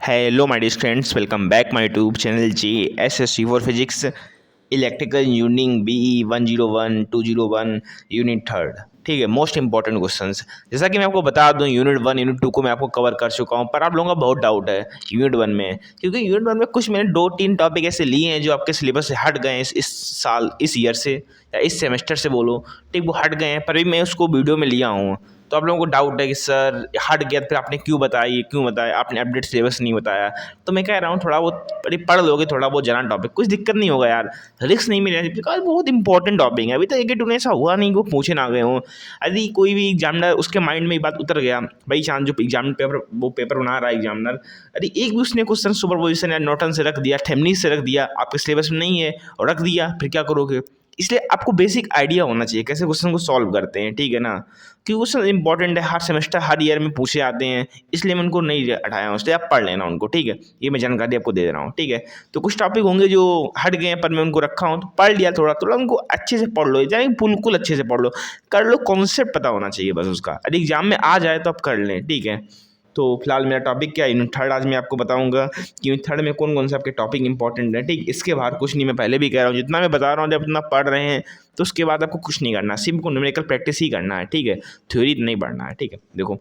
Hello my dear friends, welcome back my YouTube channel JSSC for physics electrical engineering BE 101 201 unit third. ठीक है, most important questions. जैसा कि मैं आपको बता दूं, यूनिट 1 यूनिट 2 को मैं आपको कवर कर चुका हूं, पर आप लोगों का बहुत डाउट है यूनिट 1 में, क्योंकि यूनिट 1 में कुछ मैंने 2-3 टॉपिक ऐसे लिए हैं जो आपके सिलेबस से हट गए हैं इस साल, इस ईयर से या इस सेमेस्टर से बोलो। ठीक, वो हट गए हैं, पर भी मैं उसको वीडियो में लिया हूँ। तो आप लोगों को डाउट है कि सर हट गया, फिर आपने क्यों बताया, आपने अपडेट सिलेबस नहीं बताया। तो मैं कह रहा हूँ थोड़ा बहुत पढ़ लोगे, थोड़ा बहुत जाना टॉपिक, कुछ दिक्कत नहीं होगा यार, रिस्क नहीं मिलेगा, बिकॉज बहुत इंपॉर्टेंट टॉपिक है। अभी तक एक टू ऐसा हुआ नहीं कि वो पूछे ना गए हों। यदि कोई भी एग्जामिनर उसके माइंड में ये बात उतर गया, भाई चांद जो एग्जाम पेपर वो पेपर बना रहा है एग्जामिनर, यदि एक भी उसने क्वेश्चन सुपरपोजिशन या नॉर्टन से रख दिया, थेमनीज से रख दिया, आपके सिलेबस में नहीं है और रख दिया, फिर क्या करोगे। इसलिए आपको बेसिक आइडिया होना चाहिए कैसे क्वेश्चन को सॉल्व करते हैं, ठीक है ना। क्योंकि क्वेश्चन इंपॉर्टेंट है, हर सेमेस्टर हर ईयर में पूछे आते हैं, इसलिए मैं उनको नहीं हटाया हूँ। इसलिए आप पढ़ लेना उनको, ठीक है। ये मैं जानकारी आपको दे रहा हूँ, ठीक है। तो कुछ टॉपिक होंगे जो हट गए हैं, पर मैं उनको रखा हूँ, तो पढ़ लिया थोड़ा थोड़ा, उनको अच्छे से पढ़ लो, यानी बिल्कुल अच्छे से पढ़ लो, कर लो, कॉन्सेप्ट पता होना चाहिए बस उसका। यदि एग्जाम में आ जाए तो आप कर लें, ठीक है। तो फिलहाल मेरा टॉपिक क्या है, यूनिट थर्ड। आज मैं आपको बताऊंगा कि यूनिट थर्ड में कौन कौन से आपके टॉपिक इंपॉर्टेंट है, ठीक। इसके बाहर कुछ नहीं, मैं पहले भी कह रहा हूँ, जितना मैं बता रहा हूँ जब उतना पढ़ रहे हैं तो उसके बाद आपको कुछ नहीं करना, सिर्फ को न्यूमेरिकल प्रैक्टिस ही करना है, ठीक है। थ्योरी नहीं पढ़ना है, ठीक है। देखो,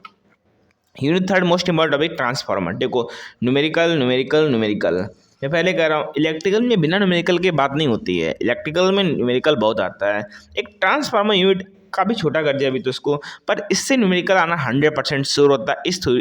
unit third most important topic transformer. देखो, न्यूमेरिकल न्यूमेरिकल न्यूमेरिकल, मैं पहले कह रहा हूँ इलेक्ट्रिकल में बिना न्यूमेरिकल के बात नहीं होती है, इलेक्ट्रिकल में न्यूमेरिकल बहुत आता है। एक ट्रांसफार्मर यूनिट काफ़ी छोटा कर दिया अभी तो इसको, पर इससे न्यूमेरिकल आना 100% श्योर होता है।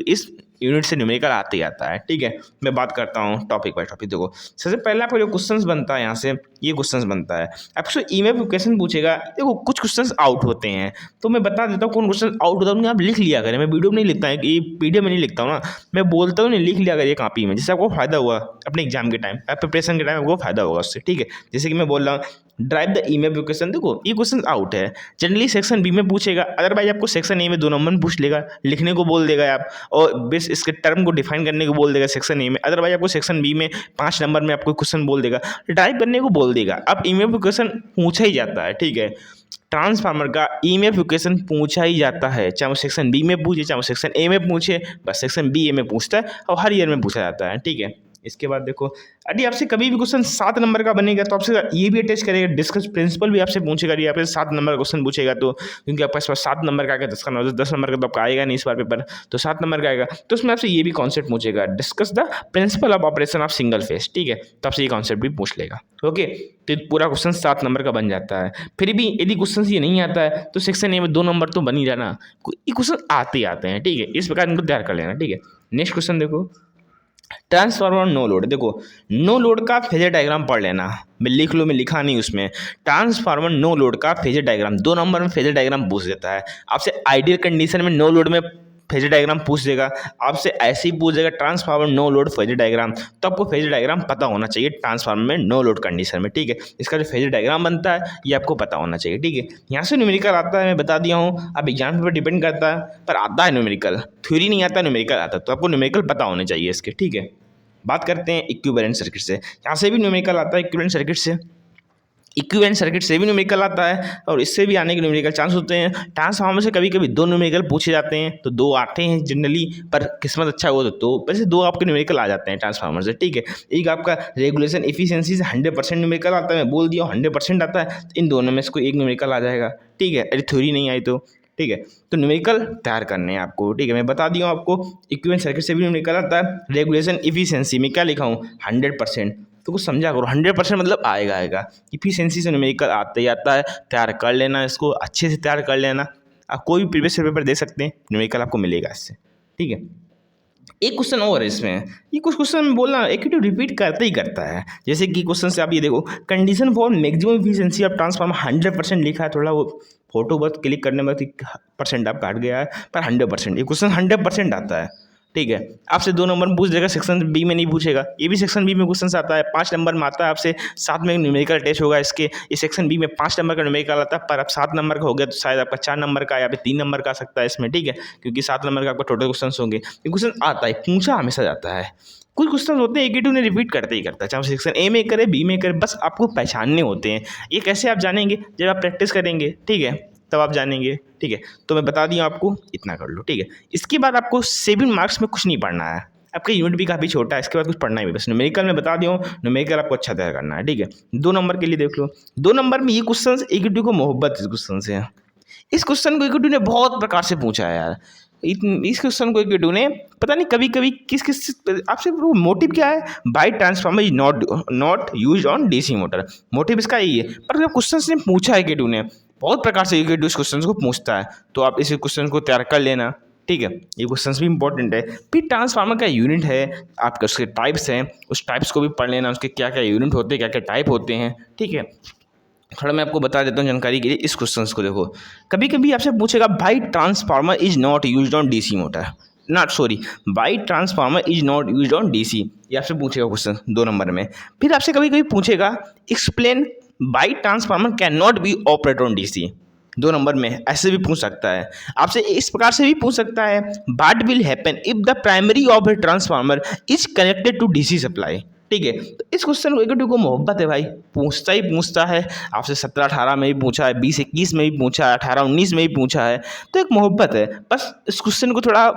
इस यूनिट से न्यूमेरिकल आते ही आता है, ठीक है। मैं बात करता हूँ टॉपिक बाय टॉपिक। देखो, सबसे पहले आपका जो क्वेश्चंस बनता है यहाँ से, ये क्वेश्चंस बनता है आपसे ईमेल क्वेश्चन पूछेगा। देखो, कुछ क्वेश्चंस आउट होते हैं, तो मैं बता देता हूँ कौन क्वेश्चन आउट होता है, आप लिख लिया करें। मैं वीडियो में नहीं लिखता है, ये PDF में नहीं लिखता हूँ ना, मैं बोलता हूँ नहीं, लिख लिया करिए कॉपी में, जिससे आपको फायदा हुआ अपने एग्जाम के टाइम, प्रिपरेशन के टाइम आपको फायदा होगा उससे, ठीक है। जैसे कि मैं बोल रहा हूँ ड्राइव द ईमेल क्वेश्चन। देखो, ये क्वेश्चन आउट है, जनरली सेक्शन B में पूछेगा, अदरवाइज आपको सेक्शन A में 2 नंबर में पूछ लेगा, लिखने को बोल देगा आप, और बेस इसके टर्म को डिफाइन करने को बोल देगा सेक्शन A में, अदरवाइज आपको सेक्शन B में 5 नंबर में आपको क्वेश्चन बोल देगा, ड्राइव करने को बोल देगा। अब ईमेल क्वेश्चन पूछा ही जाता है, ठीक है। ट्रांसफार्मर का ईएमएफ इक्वेशन पूछा ही जाता है, चाहे वो सेक्शन B में पूछे, चाहे वो सेक्शन A में पूछे, बस सेक्शन B A में पूछता है और हर ईयर में पूछा जाता है, ठीक है। इसके बाद देखो, यदि आपसे कभी भी क्वेश्चन 7 नंबर का बनेगा तो आपसे ये भी अटैच करेगा, डिस्कस प्रिंसिपल भी आपसे पूछेगा, ये आपसे 7 नंबर का क्वेश्चन पूछेगा, तो क्योंकि आपके पास 7 नंबर का आएगा, 10 नंबर का तो आपका आएगा नहीं इस बार पेपर, तो 7 नंबर का आएगा, तो उसमें आपसे ये भी कॉन्सेप्ट पूछेगा, discuss the principle of operation of single phase, ठीक है। तो आपसे ये कॉन्सेप्ट भी पूछ लेगा, ओके। तो पूरा क्वेश्चन 7 नंबर का बन जाता है। फिर भी यदि क्वेश्चन ये नहीं आता है तो सेक्शन A में 2 नंबर तो बन ही जाना, ये क्वेश्चन आते ही आते हैं, ठीक है। इस प्रकार इनको तैयार कर लेना, ठीक है। नेक्स्ट क्वेश्चन देखो, ट्रांसफार्मर नो लोड। देखो, नो लोड का फेजर डायग्राम पढ़ लेना, मैं लिख लो, मैं लिखा नहीं उसमें। ट्रांसफार्मर नो लोड का फेजर डायग्राम, 2 नंबर में फेजर डायग्राम पूछ देता है आपसे। आइडियल कंडीशन में नो लोड में फेजर डायग्राम पूछ देगा आपसे, ऐसे ही पूछ देगा transformer no load phasor diagram, तो आपको फेजर डायग्राम पता होना चाहिए ट्रांसफार्मर में नो लोड कंडीशन में, ठीक है। इसका जो फेजर डायग्राम बनता है ये आपको पता होना चाहिए, ठीक है। यहाँ से न्यूमेरिकल आता है, मैं बता दिया हूँ, अब एग्जाम पर डिपेंड करता है, पर आता है न्यूमेरिकल, थ्योरी नहीं आता, न्यूमेरिकल आता है, तो आपको न्यूमेरिकल पता होने चाहिए इसके, ठीक है। बात करते हैं इक्विवेलेंट सर्किट से, यहाँ से भी न्यूमेरिकल आता है, इक्विवेलेंट सर्किट से भी न्यूमेरिकल आता है, और इससे भी आने के न्यूमेरिकल चांस होते हैं। ट्रांसफार्मर से कभी कभी 2 न्यूमेरिकल पूछे जाते हैं, तो 2 आते हैं जनरली, पर किस्मत अच्छा हो तो वैसे 2 आपके न्यूमेरिकल आ जाते हैं ट्रांसफार्मर से, ठीक है। एक आपका रेगुलेशन एफिशिएंसी से 100% न्यूमेरिकल आता है, मैं बोल दिया 100% आता है, तो इन दोनों में से कोई एक न्यूमेरिकल आ जाएगा, ठीक है। अरे थ्योरी नहीं आई तो, ठीक है। तो न्यूमेरिकल तैयार करने हैं आपको, ठीक है। मैं बता दिया हूँ आपको, इक्विवेलेंट सर्किट से भी न्यूमेरिकल आता है। रेगुलेशन एफिशिएंसी में क्या लिखा हूँ, 100%, तो कुछ समझा करो, 100% मतलब आएगा। इफिशिएंसी से न्यूमेरिकल आते ही आता है, तैयार कर लेना इसको, अच्छे से तैयार कर लेना। आप कोई भी प्रीवियस पेपर दे सकते हैं, न्यूमेरिकल आपको मिलेगा इससे, ठीक है। एक क्वेश्चन और है इसमें, ये कुछ क्वेश्चन में बोलना एक रिपीट करता ही करता है। जैसे कि क्वेश्चन से आप ये देखो, condition for maximum efficiency of transformer 100% लिखा है, थोड़ा वो फोटो बस क्लिक करने में परसेंट आप काट गया है, पर 100%, ये क्वेश्चन 100% आता है, ठीक है। आपसे 2 नंबर में पूछ देगा, सेक्शन B में नहीं पूछेगा, ये भी सेक्शन B में क्वेश्चन आता है, 5 नंबर में आता है आपसे, साथ में न्यूमेरिकल टेस्ट होगा इसके। ये सेक्शन B में 5 नंबर का न्यूमेरिकल आता है, पर अब 7 नंबर का हो गया तो शायद आपका 4 नंबर का या फिर 3 नंबर का आ सकता है इसमें, ठीक है, क्योंकि 7 नंबर का आपका टोटल क्वेश्चन होंगे। ये क्वेश्चन आता है, पूछा हमेशा जाता है। कुछ क्वेश्चन होते हैं एक ही टू ने रिपीट करते ही करता है, चाहे सेक्शन A में करे, B में करे, बस आपको पहचानने होते हैं। ये कैसे आप जानेंगे, जब आप प्रैक्टिस करेंगे, ठीक है, तब आप जानेंगे, ठीक है। तो मैं बता दिया आपको, इतना कर लो, ठीक है। इसके बाद आपको 7 मार्क्स में कुछ नहीं पढ़ना है, आपका यूनिट भी काफ़ी छोटा है, इसके बाद कुछ पढ़ना ही नहीं, बस न्यूमेरिकल में बता दिया हूँ, न्यूमेरिकल आपको अच्छा तैयार करना है, ठीक है। 2 नंबर के लिए देख लो, 2 नंबर में ये क्वेश्चन EQ2 को मोहब्बत इस क्वेश्चन से है। इस क्वेश्चन को EQ2 ने बहुत प्रकार से पूछा है यार। इस क्वेश्चन को EQ2 ने पता नहीं कभी कभी किस किस आपसे मोटिव क्या है, by transformer is not use on DC motor, motive इसका यही है। पर जब क्वेश्चन ने पूछा है EQ2 ने, बहुत प्रकार से EQ2 इस क्वेश्चन को पूछता है, तो आप इस क्वेश्चन को तैयार कर लेना, ठीक है। ये क्वेश्चन भी इंपॉर्टेंट है। फिर ट्रांसफार्मर का यूनिट है, आपके उसके टाइप्स हैं, उस टाइप्स को भी पढ़ लेना, उसके क्या क्या यूनिट होते हैं, क्या क्या टाइप होते हैं, ठीक है। थोड़ा मैं आपको बता देता हूँ जानकारी के लिए। इस क्वेश्चन को देखो, कभी कभी आपसे पूछेगा भाई transformer is not used on DC motor, not sorry by transformer is not used on DC, ये आपसे पूछेगा क्वेश्चन 2 नंबर में। फिर आपसे कभी कभी पूछेगा explain by transformer can not be operate on DC, 2 number में ऐसे भी पूछ सकता है। आपसे इस प्रकार से भी पूछ सकता है, what will happen if the primary of a transformer is connected to DC supply, ठीक है। तो इस क्वेश्चन को EQ2 को मोहब्बत है भाई, पूछता ही पूछता है। आपसे 17-18 में भी पूछा है, 20-21 में भी पूछा है, 18-19 में भी पूछा है, तो एक मोहब्बत है। बस इस क्वेश्चन को थोड़ा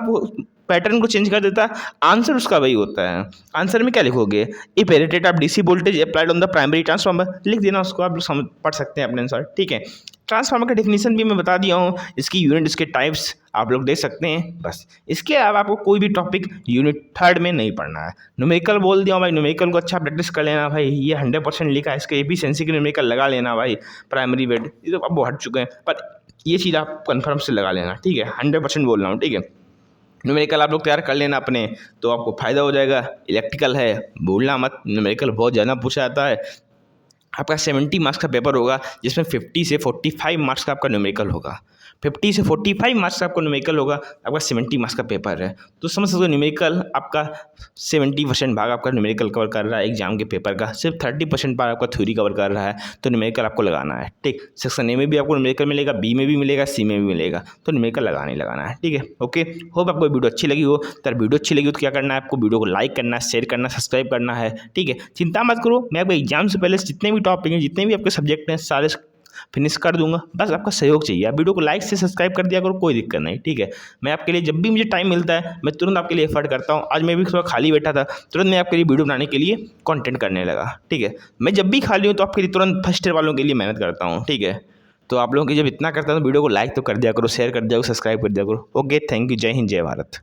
पैटर्न को चेंज कर देता, आंसर उसका वही होता है। आंसर में क्या लिखोगे, if rated of DC voltage applied on the primary transformer, लिख देना उसको, आप लोग पढ़ सकते हैं अपने अनुसार, ठीक है। ट्रांसफार्मर का डेफिनेशन भी मैं बता दिया हूँ, इसकी यूनिट, इसके टाइप्स आप लोग देख सकते हैं। बस इसके अलावा आपको कोई भी टॉपिक यूनिट 3 में नहीं पढ़ना है। न्यूमेरिकल बोल दिया हूँ भाई, न्यूमेरिकल को अच्छा प्रैक्टिस कर लेना भाई, ये 100% लिखा है, इसके एफिशिएंसी के न्यूमेरिकल लगा लेना भाई, प्राइमरी वेट ये तो अब वो हट चुके हैं, पर ये चीज़ आप कन्फर्म से लगा लेना, ठीक है। 100% बोल रहा हूँ, ठीक है। न्यूमेरिकल आप लोग तैयार कर लेना अपने, तो आपको फ़ायदा हो जाएगा। इलेक्ट्रिकल है, भूलना मत, न्यूमेरिकल बहुत ज़्यादा पूछा जाता है। आपका 70 मार्क्स का पेपर होगा, जिसमें 50 से 45 मार्क्स का आपका न्यूमेरिकल होगा। 50 से 45 मार्क्स का आपका न्यूमेरिकल होगा, आपका 70 मार्क्स का पेपर है। तो समझ सकते हो न्यूमेरिकल आपका 70% भाग आपका न्यूमेरिकल कवर कर रहा है एग्जाम के पेपर का, सिर्फ 30% भाग आपका थ्योरी कवर कर रहा है, तो न्यूमेरिकल आपको लगाना है, ठीक। सेक्शन ए में भी आपको न्यूमेरिकल मिलेगा, बी में भी मिलेगा, सी में भी मिलेगा, तो न्यूमेरिकल लगाना ही लगाना है, ठीक है। ओके, होप आपको वीडियो अच्छी लगी हो। तो वीडियो अच्छी लगी हो तो क्या करना है, आपको वीडियो को लाइक करना है, शेयर करना, सब्सक्राइब करना है, ठीक है। चिंता मत करो, मैं आपको एग्जाम से पहले जितने भी टॉपिक हैं, जितने भी आपके सब्जेक्ट हैं, सारे फिनिश कर दूंगा। बस आपका सहयोग चाहिए, आप वीडियो को लाइक से सब्सक्राइब कर दिया करो, कोई दिक्कत नहीं, ठीक है। मैं आपके लिए जब भी मुझे टाइम मिलता है, मैं तुरंत आपके लिए एफर्ट करता हूँ। आज मैं भी थोड़ा खाली बैठा था, तुरंत मैं आपके लिए वीडियो बनाने के लिए कंटेंट करने लगा, ठीक है। मैं जब भी खाली हूँ तो आपके लिए तुरंत फर्स्ट ईयर वालों के लिए मेहनत करता हूँ, ठीक है। तो आप लोगों की जब इतना करता हूँ तो वीडियो को लाइक तो कर दिया करो, शेयर कर दिया करो, सब्सक्राइब कर दिया करो। ओके, थैंक यू, जय हिंद, जय भारत।